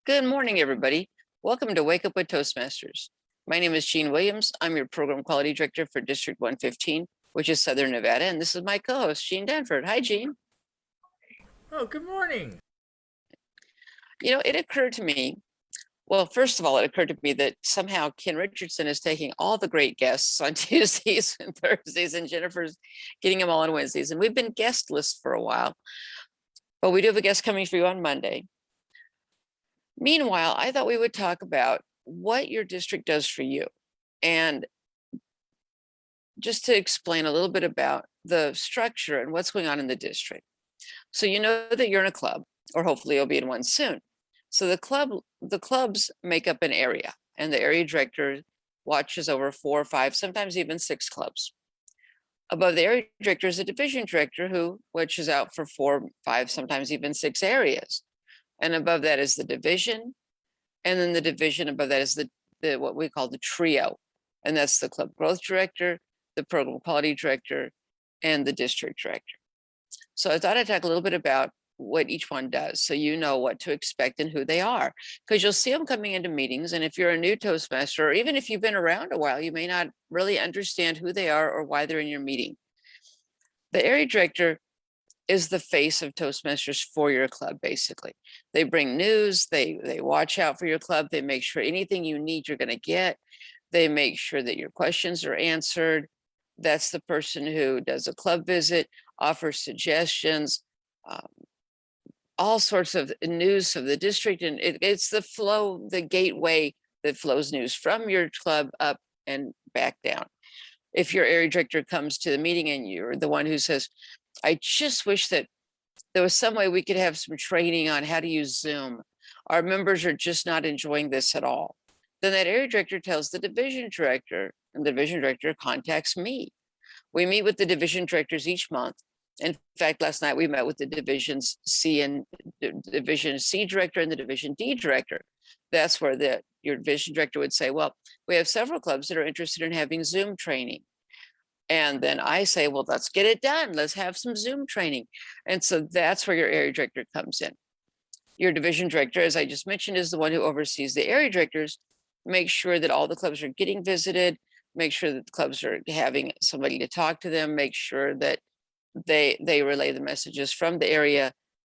Good morning, everybody. Welcome to Wake Up with Toastmasters. My name is Jean Williams. I'm your Program Quality Director for District 115, which is Southern Nevada, and this is my co-host, Jean Danford. Hi, Jean. Oh, good morning. It occurred to me, well, first of all, it occurred to me that somehow Ken Richardson is taking all the great guests on Tuesdays and Thursdays, and Jennifer's getting them all on Wednesdays. And we've been guest lists for a while, but we do have a guest coming for you on Monday. Meanwhile, I thought we would talk about what your district does for you. And just to explain a little bit about the structure and what's going on in the district. So you know that you're in a club, or hopefully you'll be in one soon. So the clubs make up an area, and the area director watches over 4 or 5, sometimes even 6 clubs. Above the area director is a division director who watches out for 4, 5, sometimes even 6 areas. And above that is the division. And then the division above that is the what we call the trio. And that's the club growth director, the program quality director, and the district director. So I thought I'd talk a little bit about what each one does, so you know what to expect and who they are, because you'll see them coming into meetings. And if you're a new Toastmaster, or even if you've been around a while, you may not really understand who they are or why they're in your meeting. The area director is the face of Toastmasters for your club. Basically, they bring news, they watch out for your club, they make sure anything you need you're going to get, they make sure that your questions are answered. That's the person who does a club visit, offers suggestions, all sorts of news of the district, and it's the flow, the gateway that flows news from your club up and back down. If your area director comes to the meeting and you're the one who says, I just wish that there was some way we could have some training on how to use Zoom. Our members are just not enjoying this at all. Then that area director tells the division director, and the division director contacts me. We meet with the division directors each month. In fact, last night we met with the Division C director and the Division D director. That's where your division director would say, well, we have several clubs that are interested in having Zoom training. And then I say, well, let's get it done. Let's have some Zoom training. And so that's where your area director comes in. Your division director, as I just mentioned, is the one who oversees the area directors, make sure that all the clubs are getting visited, make sure that the clubs are having somebody to talk to them, make sure that they relay the messages from the area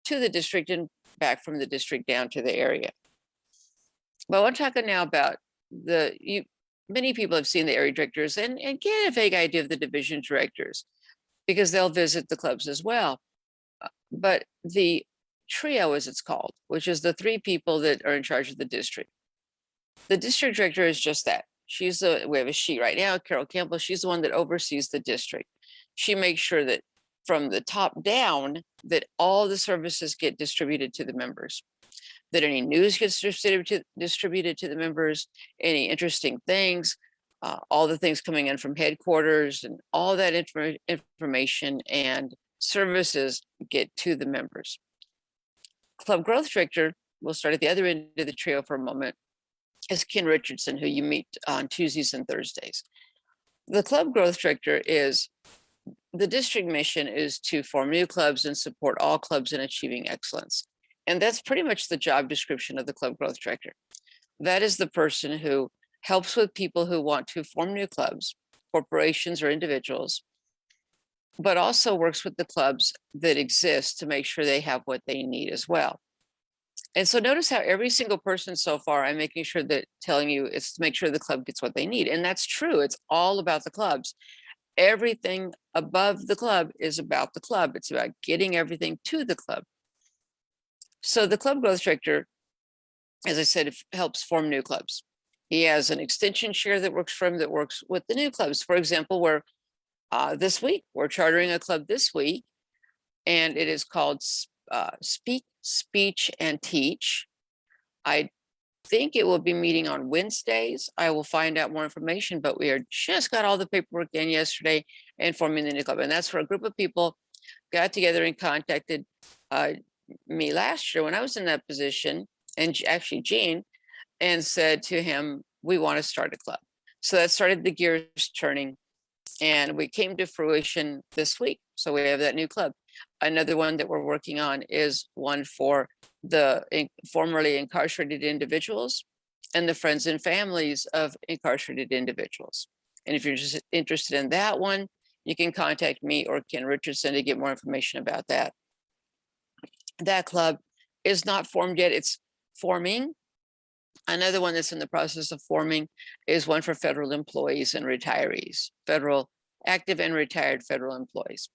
to the district and back from the district down to the area. But I'm talking now about many people have seen the area directors and get a vague idea of the division directors because they'll visit the clubs as well. But the trio, as it's called, which is the 3 people that are in charge of the district. The district director is just that. We have a she right now, Carol Campbell. She's the one that oversees the district. She makes sure that from the top down, that all the services get distributed to the members, that any news gets distributed to the members, any interesting things, all the things coming in from headquarters, and all that information and services get to the members. Club growth director, we'll start at the other end of the trio for a moment, is Ken Richardson, who you meet on Tuesdays and Thursdays. The club growth director is, the district mission is to form new clubs and support all clubs in achieving excellence. And that's pretty much the job description of the club growth director. That is the person who helps with people who want to form new clubs, corporations or individuals, but also works with the clubs that exist to make sure they have what they need as well. And so notice how every single person so far, I'm making sure that telling you it's to make sure the club gets what they need. And that's true. It's all about the clubs. Everything above the club is about the club. It's about getting everything to the club. So the club growth director, as I said, helps form new clubs. He has an extension chair that works for him that works with the new clubs. For example, this week, we're chartering a club this week, and it is called Speak, Speech, and Teach. I think it will be meeting on Wednesdays. I will find out more information, but we just got all the paperwork in yesterday and forming the new club. And that's where a group of people got together and contacted me last year when I was in that position, and actually Gene, and said to him, we want to start a club. So that started the gears turning, and we came to fruition this week. So we have that new club. Another one that we're working on is one for the formerly incarcerated individuals and the friends and families of incarcerated individuals. And if you're just interested in that one, you can contact me or Ken Richardson to get more information about that. That club is not formed yet, it's forming. Another one that's in the process of forming is one for federal employees and retirees, federal active and retired federal employees.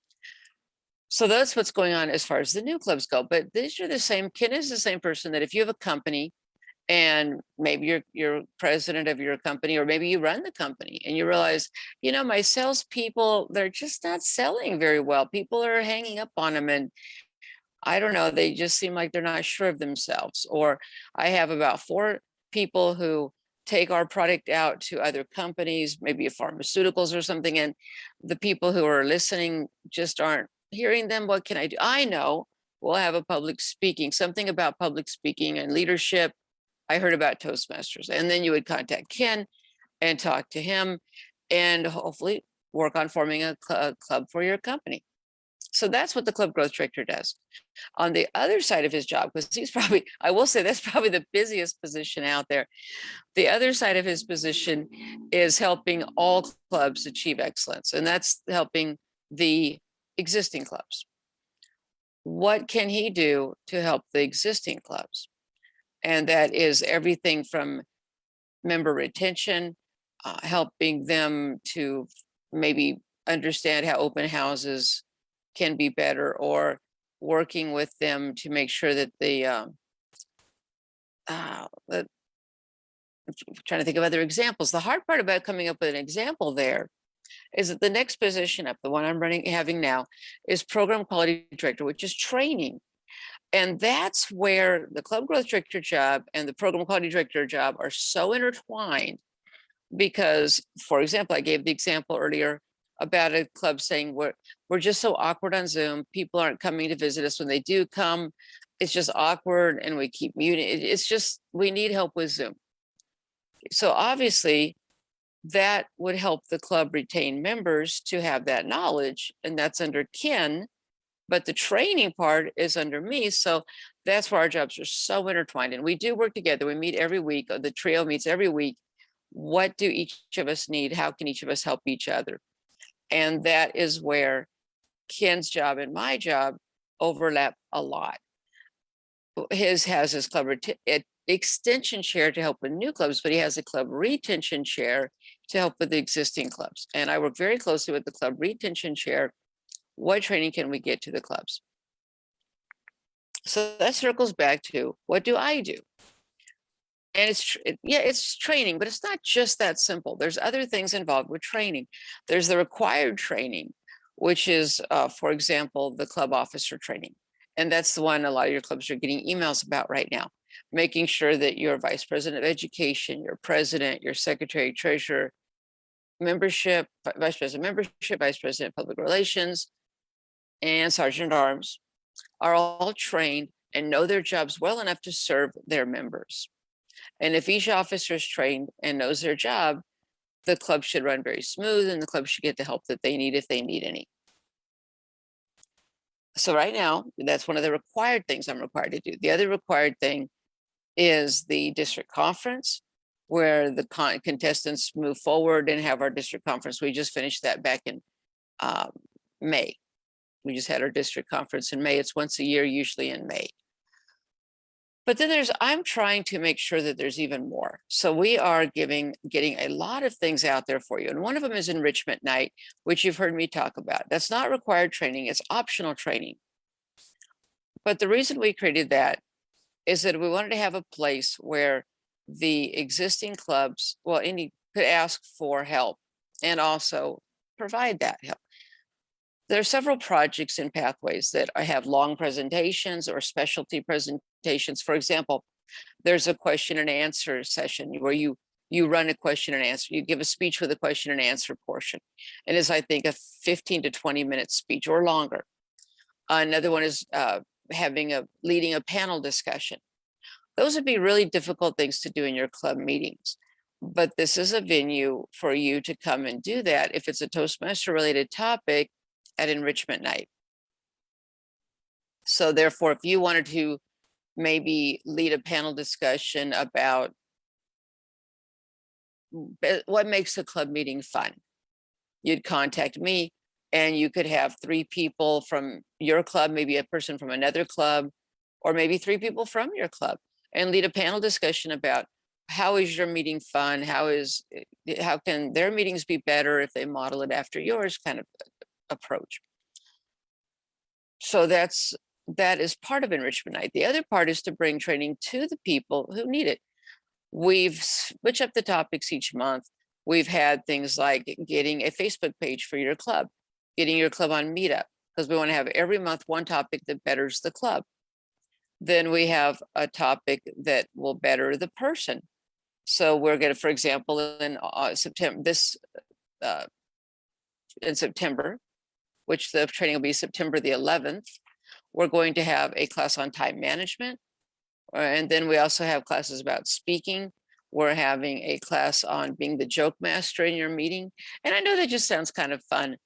So that's what's going on as far as the new clubs go. But these are the same. Ken is the same person that if you have a company and maybe you're president of your company, or maybe you run the company and you realize, my salespeople, they're just not selling very well. People are hanging up on them, and I don't know, they just seem like they're not sure of themselves. Or I have about 4 people who take our product out to other companies, maybe pharmaceuticals or something, and the people who are listening just aren't hearing them. What can I do? I know we'll have a public speaking, something about public speaking and leadership. I heard about Toastmasters, and then you would contact Ken and talk to him and hopefully work on forming a club for your company. So that's what the club growth director does. On the other side of his job, because he's probably, I will say that's probably the busiest position out there. The other side of his position is helping all clubs achieve excellence, and that's helping the existing clubs. What can he do to help the existing clubs? And that is everything from member retention, helping them to maybe understand how open houses can be better, or working with them to make sure that trying to think of other examples. The hard part about coming up with an example there is that the next position up, the one I'm having now, is program quality director, which is training. And that's where the club growth director job and the program quality director job are so intertwined. Because, for example, I gave the example earlier about a club saying we're just so awkward on Zoom. People aren't coming to visit us. When they do come, it's just awkward and we keep muting. It's just, we need help with Zoom. So obviously that would help the club retain members to have that knowledge, and that's under Ken, but the training part is under me. So that's where our jobs are so intertwined, and we do work together. We meet every week. The trio meets every week. What do each of us need? How can each of us help each other? And that is where Ken's job and my job overlap a lot. His has his club extension chair to help with new clubs, but he has a club retention chair to help with the existing clubs. And I work very closely with the club retention chair. What training can we get to the clubs? So that circles back to, what do I do? And it's training, but it's not just that simple. There's other things involved with training. There's the required training, which is, for example, the club officer training. And that's the one a lot of your clubs are getting emails about right now, making sure that your vice president of education, your president, your secretary, treasurer, membership, vice president membership, vice president of public relations, and sergeant at arms are all trained and know their jobs well enough to serve their members. And if each officer is trained and knows their job, the club should run very smooth, and the club should get the help that they need if they need any. So right now, that's one of the required things I'm required to do. The other required thing is the district conference, where the contestants move forward and have our district conference. We just finished that back in May. We just had our district conference in May. It's once a year, usually in May. But then I'm trying to make sure that there's even more. So we are getting a lot of things out there for you. And one of them is enrichment night, which you've heard me talk about. That's not required training, it's optional training. But the reason we created that is that we wanted to have a place where the existing clubs, any could ask for help and also provide that help. There are several projects in Pathways that I have long presentations or specialty presentations. For example, there's a question and answer session where you run a question and answer. You give a speech with a question and answer portion. And it's, I think, a 15 to 20-minute speech or longer. Another one is leading a panel discussion. Those would be really difficult things to do in your club meetings. But this is a venue for you to come and do that if it's a Toastmaster related topic at enrichment night. So therefore, if you wanted to maybe lead a panel discussion about what makes a club meeting fun. You'd contact me and you could have 3 people from your club, maybe a person from another club, or maybe 3 people from your club, and lead a panel discussion about how is your meeting fun? How can their meetings be better if they model it after yours, kind of approach. So that is part of enrichment night. The other part is to bring training to the people who need it. We've switched up the topics each month. We've had things like getting a Facebook page for your club, getting your club on Meetup, because we want to have every month one topic that betters the club. Then we have a topic that will better the person. So we're going to, for example, in September, which the training will be September the 11th, we're going to have a class on time management. And then we also have classes about speaking. We're having a class on being the joke master in your meeting. And I know that just sounds kind of fun,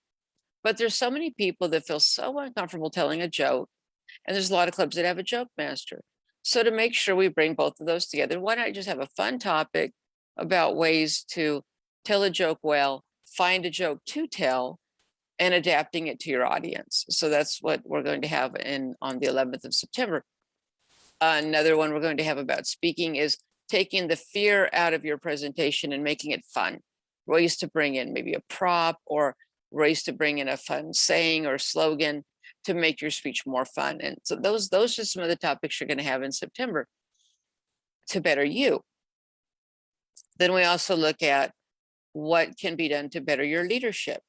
but there's so many people that feel so uncomfortable telling a joke. And there's a lot of clubs that have a joke master. So to make sure we bring both of those together, why not just have a fun topic about ways to tell a joke well, find a joke to tell, and adapting it to your audience. So that's what we're going to have on the 11th of September. Another one we're going to have about speaking is taking the fear out of your presentation and making it fun. Ways to bring in maybe a prop, or ways to bring in a fun saying or slogan to make your speech more fun. And so those are some of the topics you're going to have in September to better you. Then we also look at what can be done to better your leadership.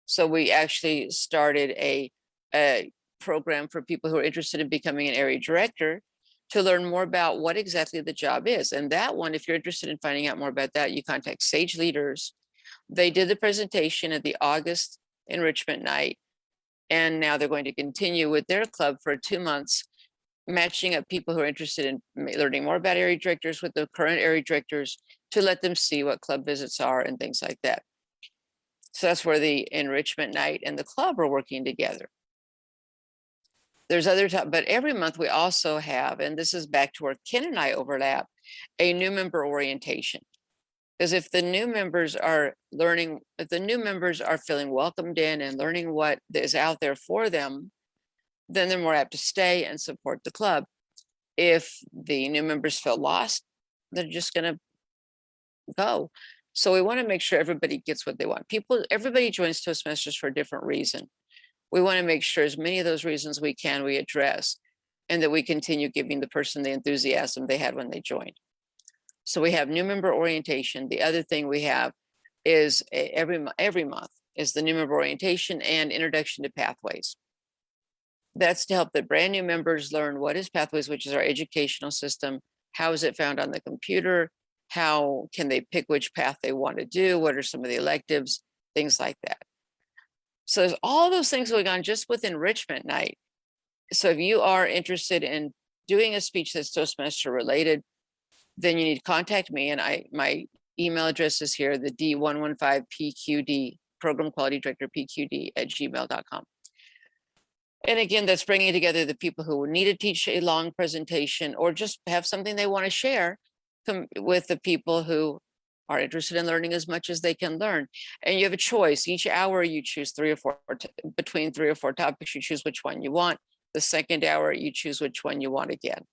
So we actually started a program for people who are interested in becoming an area director to learn more about what exactly the job is. And that one, if you're interested in finding out more about that, you contact Sage Leaders. They did the presentation at the August enrichment night, and now they're going to continue with their club for 2 months, matching up people who are interested in learning more about area directors with the current area directors to let them see what club visits are and things like that. So that's where the enrichment night and the club are working together. There's other but every month we also have, and this is back to where Ken and I overlap, a new member orientation. Because if the new members are learning, if the new members are feeling welcomed in and learning what is out there for them, then they're more apt to stay and support the club. If the new members feel lost, they're just going to go. So we want to make sure everybody gets what they want. Everybody joins Toastmasters for a different reason. We want to make sure as many of those reasons we address, and that we continue giving the person the enthusiasm they had when they joined. So we have new member orientation. The other thing we have is every month is the new member orientation and introduction to Pathways. That's to help the brand new members learn what is Pathways, which is our educational system. How is it found on the computer? How can they pick which path they want to do? What are some of the electives? Things like that. So there's all those things going on just with enrichment night. So if you are interested in doing a speech that's Toastmaster related, then you need to contact me. And my email address is here, the D115PQD, Program Quality Director PQD @gmail.com. And again, that's bringing together the people who need to teach a long presentation or just have something they want to share with the people who are interested in learning as much as they can learn. And you have a choice. Each hour you choose between 3 or 4 topics, you choose which one you want. The second hour you choose which one you want again.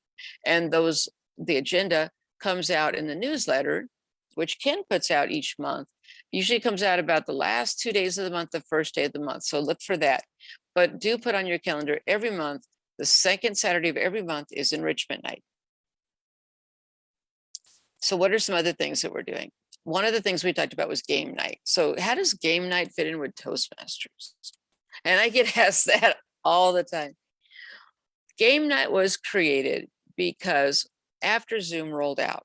And the agenda comes out in the newsletter, which Ken puts out each month. Usually comes out about the last 2 days of the month, the first day of the month. So look for that. But do put on your calendar every month, the second Saturday of every month is enrichment night. So what are some other things that we're doing? One of the things we talked about was game night. So how does game night fit in with Toastmasters? And I get asked that all the time. Game night was created because after Zoom rolled out,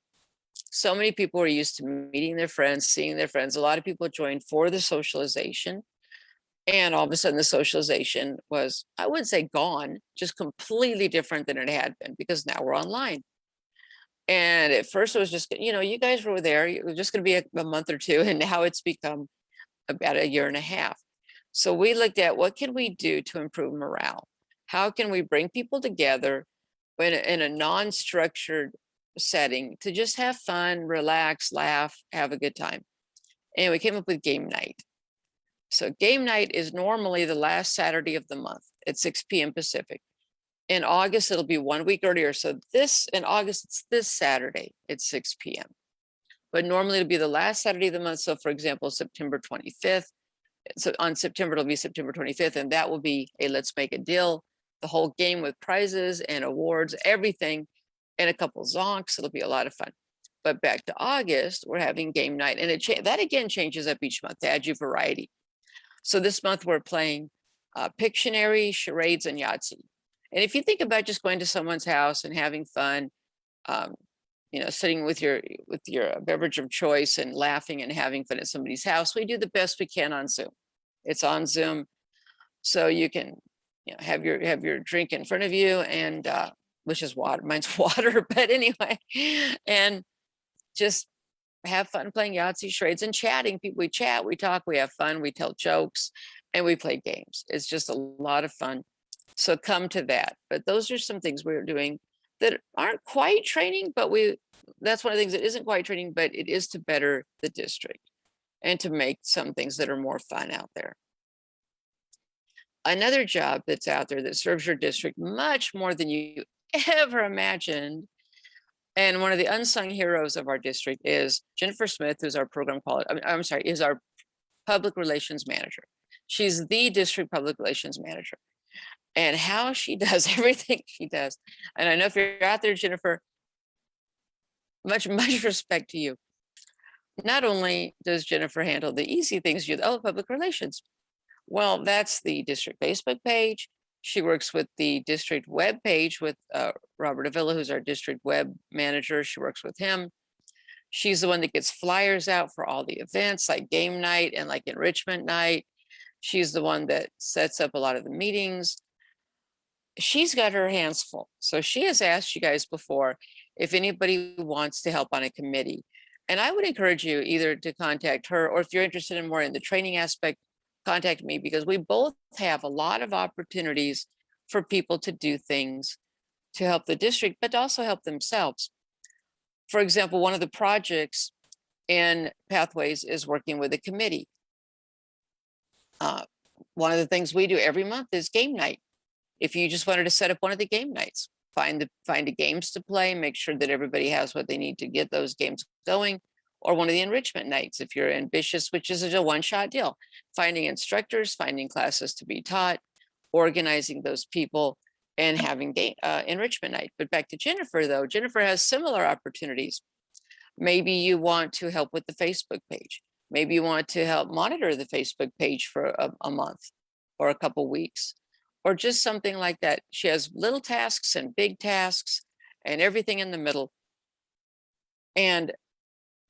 so many people were used to meeting their friends, seeing their friends. A lot of people joined for the socialization. And all of a sudden the socialization was, I wouldn't say gone, just completely different than it had been, because now we're online. And at first it was just, you guys were there, it was just going to be a month or 2. And now it's become about 1.5 years. So we looked at what can we do to improve morale? How can we bring people together in a non-structured setting to just have fun, relax, laugh, have a good time. And we came up with game night. So game night is normally the last Saturday of the month at 6 p.m. Pacific. In August, it'll be 1 week earlier. So this in August, it's this Saturday at 6 p.m. But normally it'll be the last Saturday of the month. So for example, September 25th. So on September, it'll be September 25th, and that will be a let's make a deal, the whole game with prizes and awards, everything, and a couple zonks. It'll be a lot of fun. But back to August, we're having game night, and that again changes up each month to add you variety. So this month we're playing Pictionary, charades, and Yahtzee. And if you think about just going to someone's house and having fun, sitting with your beverage of choice and laughing and having fun at somebody's house, we do the best we can on Zoom. It's on Zoom, so you can have your drink in front of you, and which is water. Mine's water, but anyway, and just have fun playing Yahtzee, charades, and chatting. We chat, we talk, we have fun, we tell jokes, and we play games. It's just a lot of fun. So come to that. But those are some things we're doing that aren't quite training, but that's one of the things that isn't quite training, but it is to better the district and to make some things that are more fun out there. Another job that's out there that serves your district much more than you ever imagined, and one of the unsung heroes of our district is Jennifer Smith, who's our is our public relations manager. She's the district public relations manager. And how she does everything she does. And I know if you're out there, Jennifer, much respect to you. Not only does Jennifer handle the easy things, public relations. Well, that's the district Facebook page. She works with the district web page with Robert Avila, who's our district web manager. She works with him. She's the one that gets flyers out for all the events like game night and like enrichment night. She's the one that sets up a lot of the meetings. She's got her hands full. So she has asked you guys before if anybody wants to help on a committee. And I would encourage you either to contact her, or if you're interested in more in the training aspect, contact me, because we both have a lot of opportunities for people to do things to help the district, but also help themselves. For example, one of the projects in Pathways is working with a committee. One of the things we do every month is game night. If you just wanted to set up one of the game nights, find the games to play, make sure that everybody has what they need to get those games going, or one of the enrichment nights, if you're ambitious, which is a one-shot deal, finding instructors, finding classes to be taught, organizing those people, and having enrichment night. But back to Jennifer, though, Jennifer has similar opportunities. Maybe you want to help with the Facebook page. Maybe you want to help monitor the Facebook page for a month or a couple weeks, or just something like that. She has little tasks and big tasks and everything in the middle, and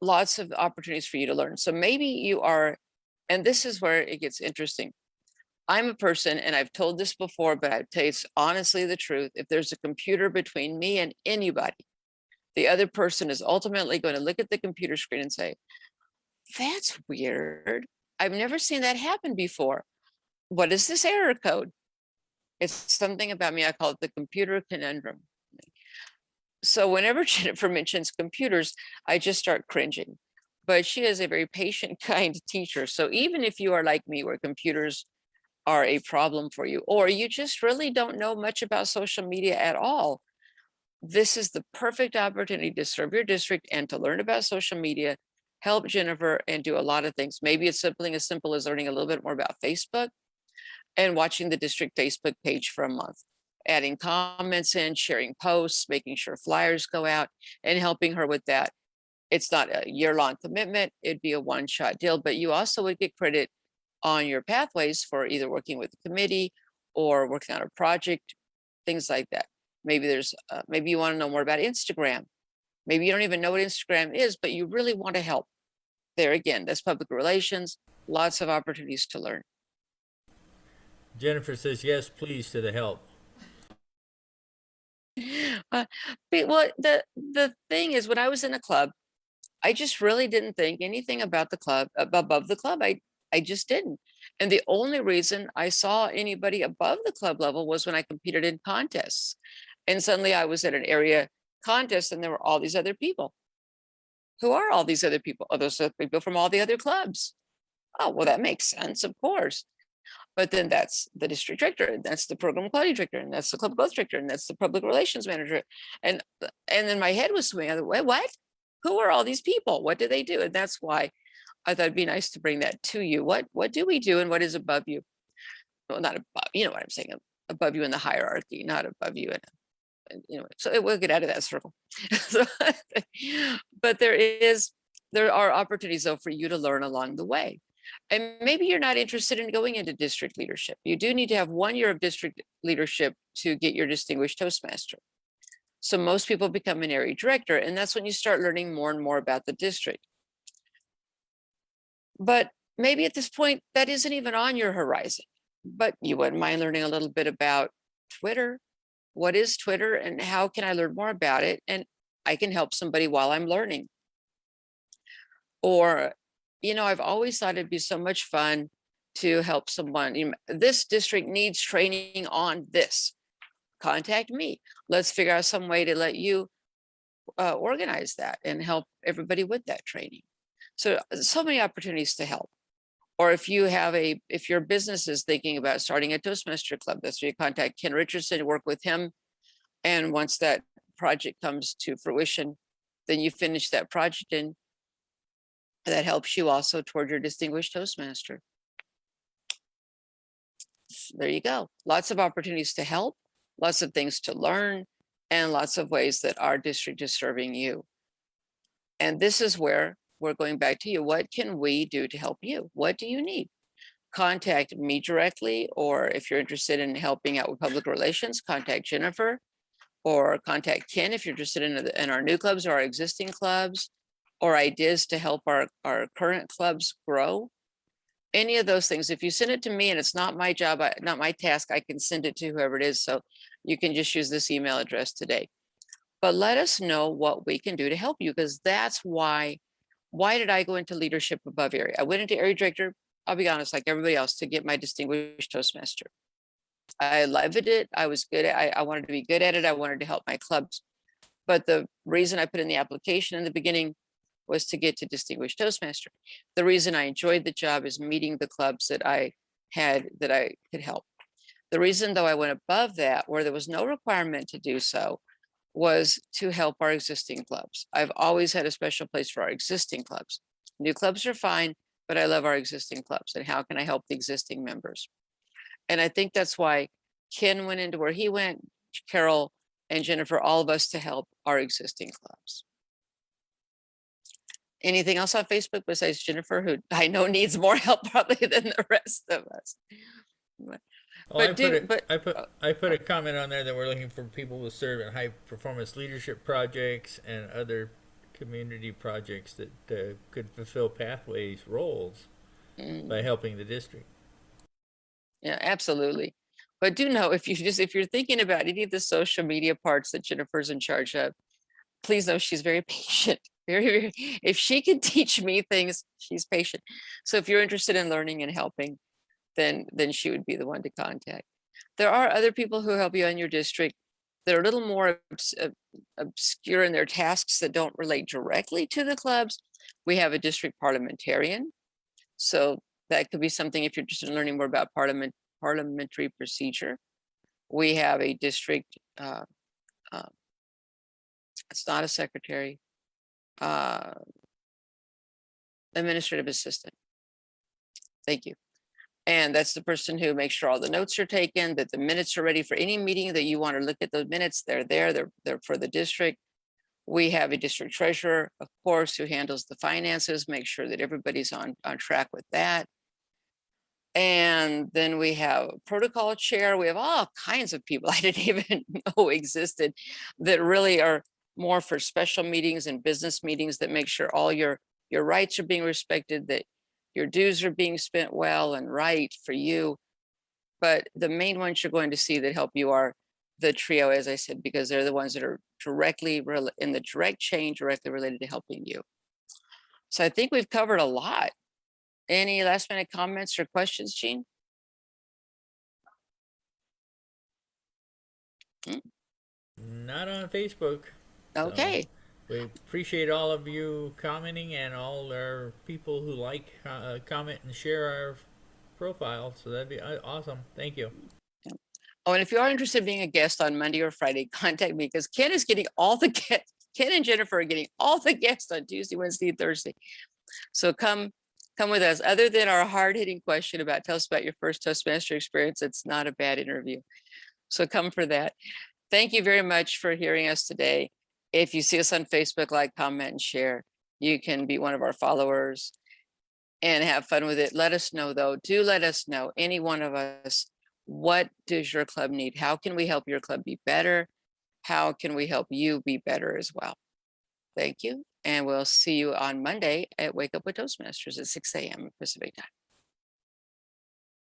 lots of opportunities for you to learn. So maybe you are, and this is where it gets interesting. I'm a person, and I've told this before, but I tell you it's honestly the truth. If there's a computer between me and anybody, the other person is ultimately going to look at the computer screen and say, that's weird. I've never seen that happen before. What is this error code? It's something about me. I call it the computer conundrum. So whenever Jennifer mentions computers, I just start cringing. But she is a very patient, kind teacher. So even if you are like me, where computers are a problem for you, or you just really don't know much about social media at all, this is the perfect opportunity to serve your district and to learn about social media, help Jennifer, and do a lot of things. Maybe it's something as simple as learning a little bit more about Facebook and watching the district Facebook page for a month, adding comments in, sharing posts, making sure flyers go out, and helping her with that. It's not a year-long commitment. It'd be a one-shot deal, but you also would get credit on your Pathways for either working with the committee or working on a project, things like that. Maybe maybe you want to know more about Instagram. Maybe you don't even know what Instagram is, but you really want to help. There again, that's public relations, lots of opportunities to learn. Jennifer says yes, please, to the help. Well, the thing is, when I was in a club, I just really didn't think anything about the club, above the club. I just didn't. And the only reason I saw anybody above the club level was when I competed in contests. And suddenly I was at an area contest and there were all these other people. Who are all these other people? Oh, those are people from all the other clubs. Oh, well, that makes sense, of course. But then that's the district director, and that's the program quality director, and that's the club growth director, and that's the public relations manager. And then my head was swimming other way. What? Who are all these people? What do they do? And that's why I thought it'd be nice to bring that to you. What do we do and what is above you? Well, not above, you know what I'm saying, above you in the hierarchy, not above you in so we'll get out of that circle. So, but there are opportunities though for you to learn along the way. And maybe you're not interested in going into district leadership. You do need to have 1 year of district leadership to get your distinguished Toastmaster. So most people become an area director, and that's when you start learning more and more about the district. But maybe at this point, that isn't even on your horizon, but you wouldn't mind learning a little bit about Twitter. What is Twitter and how can I learn more about it? And I can help somebody while I'm learning. Or, I've always thought it'd be so much fun to help someone. This district needs training on this. Contact me. Let's figure out some way to let you organize that and help everybody with that training. So many opportunities to help. Or if your business is thinking about starting a Toastmaster club, that's where you contact Ken Richardson, work with him. And once that project comes to fruition, then you finish that project and that helps you also toward your distinguished Toastmaster. There you go. Lots of opportunities to help, lots of things to learn, and lots of ways that our district is serving you. And this is where we're going back to you. What can we do to help you? What do you need? Contact me directly, or if you're interested in helping out with public relations, contact Jennifer, or contact Ken if you're interested in our new clubs or our existing clubs, or ideas to help our current clubs grow. Any of those things. If you send it to me and it's not my job, not my task, I can send it to whoever it is. So you can just use this email address today. But let us know what we can do to help you, because that's why did I go into leadership above area? I went into area director, I'll be honest, like everybody else, to get my distinguished Toastmaster. I loved it. I was good I wanted to be good at it. I wanted to help my clubs. But the reason I put in the application in the beginning was to get to distinguished Toastmaster. The reason I enjoyed the job is meeting the clubs that I had that I could help. The reason though I went above that, where there was no requirement to do so, was to help our existing clubs. I've always had a special place for our existing clubs. New clubs are fine, but I love our existing clubs. And how can I help the existing members? And I think that's why Ken went into where he went, Carol and Jennifer, all of us, to help our existing clubs. Anything else on Facebook besides Jennifer, who I know needs more help probably than the rest of us? I put a comment on there that we're looking for people to serve in high performance leadership projects and other community projects that could fulfill pathways roles by helping the district. Yeah, absolutely. But do know, if you're thinking about any of the social media parts that Jennifer's in charge of, please know she's very patient. Very, if she can teach me things, she's patient. So if you're interested in learning and helping, then she would be the one to contact. There are other people who help you in your district. They're a little more obscure in their tasks that don't relate directly to the clubs. We have a district parliamentarian. So that could be something if you're interested in learning more about parliamentary procedure. We have a district, it's not a secretary, administrative assistant. Thank you. And that's the person who makes sure all the notes are taken, that the minutes are ready for any meeting that you want to look at those minutes. They're there, they're for the district. We have a district treasurer, of course, who handles the finances, make sure that everybody's on track with that. And then we have a protocol chair. We have all kinds of people I didn't even know existed that really are more for special meetings and business meetings that make sure all your rights are being respected, that your dues are being spent well and right for you. But the main ones you're going to see that help you are the trio, as I said, because they're the ones that are directly in the direct chain, directly related to helping you. So I think we've covered a lot. Any last minute comments or questions, Jean? Not on Facebook. Okay. So we appreciate all of you commenting and all our people who like, comment, and share our profile. So that'd be awesome. Thank you. Oh, and if you are interested in being a guest on Monday or Friday, contact me because Ken is getting all the guests. Ken and Jennifer are getting all the guests on Tuesday, Wednesday, and Thursday. So come with us. Other than our hard-hitting question about tell us about your first Toastmaster experience, it's not a bad interview. So come for that. Thank you very much for hearing us today. If you see us on Facebook, like, comment, and share. You can be one of our followers and have fun with it. Let us know, though. Do let us know, any one of us, what does your club need? How can we help your club be better? How can we help you be better as well? Thank you. And we'll see you on Monday at Wake Up with Toastmasters at 6 a.m. Pacific time.